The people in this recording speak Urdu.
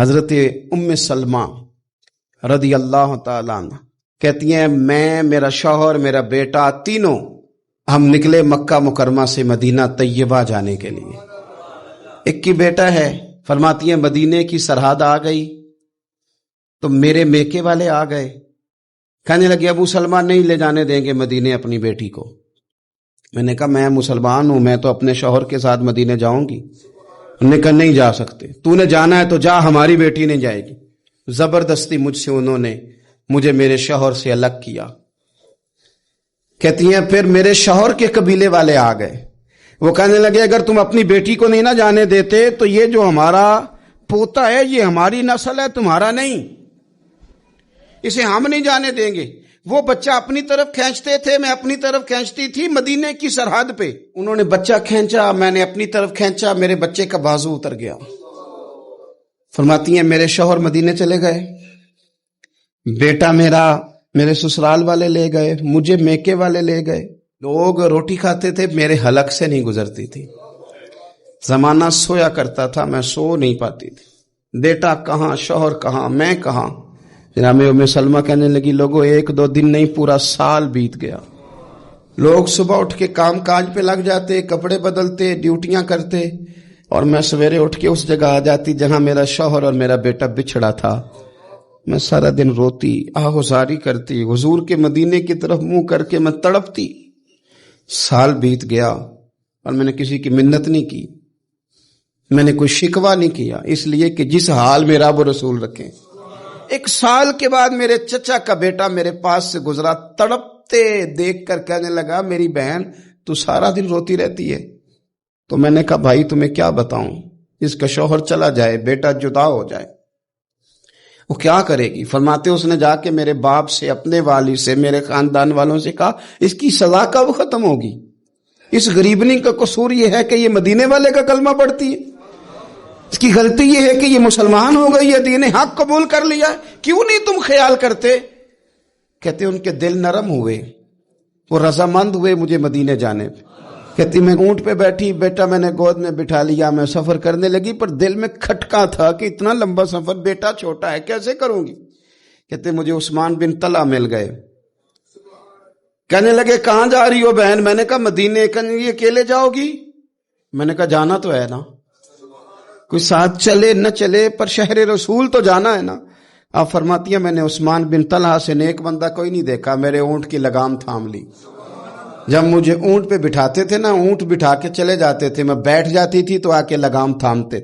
حضرت ام سلمہ رضی اللہ تعالیٰ عنہ کہتی ہیں میں، میرا شوہر، میرا بیٹا، تینوں ہم نکلے مکہ مکرمہ سے مدینہ طیبہ جانے کے لیے۔ ایک کی بیٹا ہے، فرماتی ہیں مدینے کی سرحد آ گئی تو میرے میکے والے آ گئے، کہنے لگے ابو سلمہ نہیں لے جانے دیں گے مدینے اپنی بیٹی کو۔ میں نے کہا میں مسلمان ہوں، میں تو اپنے شوہر کے ساتھ مدینے جاؤں گی۔ انہوں نے کہا نہیں جا سکتے، تو نے جانا ہے تو جا، ہماری بیٹی نہیں جائے گی۔ زبردستی مجھ سے انہوں نے مجھے میرے شوہر سے الگ کیا۔ کہتی ہیں پھر میرے شوہر کے قبیلے والے آ گئے، وہ کہنے لگے اگر تم اپنی بیٹی کو نہیں نہ جانے دیتے تو یہ جو ہمارا پوتا ہے یہ ہماری نسل ہے، تمہارا نہیں، اسے ہم نہیں جانے دیں گے۔ وہ بچہ اپنی طرف کھینچتے تھے، میں اپنی طرف کھینچتی تھی، مدینے کی سرحد پہ انہوں نے بچہ کھینچا، میں نے اپنی طرف کھینچا، میرے بچے کا بازو اتر گیا۔ فرماتی ہیں میرے شوہر مدینے چلے گئے، بیٹا میرا میرے سسرال والے لے گئے، مجھے میکے والے لے گئے۔ لوگ روٹی کھاتے تھے، میرے حلق سے نہیں گزرتی تھی۔ زمانہ سویا کرتا تھا، میں سو نہیں پاتی تھی۔ بیٹا کہاں، شوہر کہاں، میں کہاں۔ جناب ام سلمہ کہنے لگی لوگوں ایک دو دن نہیں پورا سال بیت گیا۔ لوگ صبح اٹھ کے کام کاج پہ لگ جاتے، کپڑے بدلتے، ڈیوٹیاں کرتے، اور میں سویرے اٹھ کے اس جگہ آ جاتی جہاں میرا شوہر اور میرا بیٹا بچھڑا تھا۔ میں سارا دن روتی، آہوزاری کرتی، حضور کے مدینے کی طرف منہ کر کے میں تڑپتی۔ سال بیت گیا اور میں نے کسی کی منت نہیں کی، میں نے کوئی شکوہ نہیں کیا، اس لیے کہ جس حال میں رب رسول رکھیں۔ ایک سال کے بعد میرے چچا کا بیٹا میرے پاس سے گزرا، تڑپتے دیکھ کر کہنے لگا میری بہن تو سارا دن روتی رہتی ہے۔ تو میں نے کہا بھائی تمہیں کیا بتاؤں، اس کا شوہر چلا جائے، بیٹا جدا ہو جائے، وہ کیا کرے گی؟ فرماتے اس نے جا کے میرے باپ سے، اپنے والد سے، میرے خاندان والوں سے کہا اس کی سزا کب ختم ہوگی؟ اس غریبنی کا قصور یہ ہے کہ یہ مدینے والے کا کلمہ پڑھتی ہے، اس کی غلطی یہ ہے کہ یہ مسلمان ہو گئی ہے، دین حق قبول کر لیا ہے، کیوں نہیں تم خیال کرتے؟ کہتے ان کے دل نرم ہوئے، وہ رضامند ہوئے مجھے مدینے جانے پہ۔ کہتی میں اونٹ پہ بیٹھی، بیٹا میں نے گود میں بٹھا لیا، میں سفر کرنے لگی، پر دل میں کھٹکا تھا کہ اتنا لمبا سفر، بیٹا چھوٹا ہے، کیسے کروں گی؟ کہتے مجھے عثمان بن طلحہ مل گئے، کہنے لگے کہاں جا رہی ہو بہن؟ میں نے کہا مدینے۔ کہنے لگے اکیلے جاؤ گی؟ میں نے کہا جانا تو ہے نا، کوئی ساتھ چلے نہ چلے پر شہر رسول تو جانا ہے نا۔ آپ فرماتی ہیں میں نے عثمان بن طلحہ سے نیک بندہ کوئی نہیں دیکھا، میرے اونٹ کی لگام تھام لی۔ جب مجھے اونٹ پہ بٹھاتے تھے نا، اونٹ بٹھا کے چلے جاتے تھے، میں بیٹھ جاتی تھی تو آ کے لگام تھامتے۔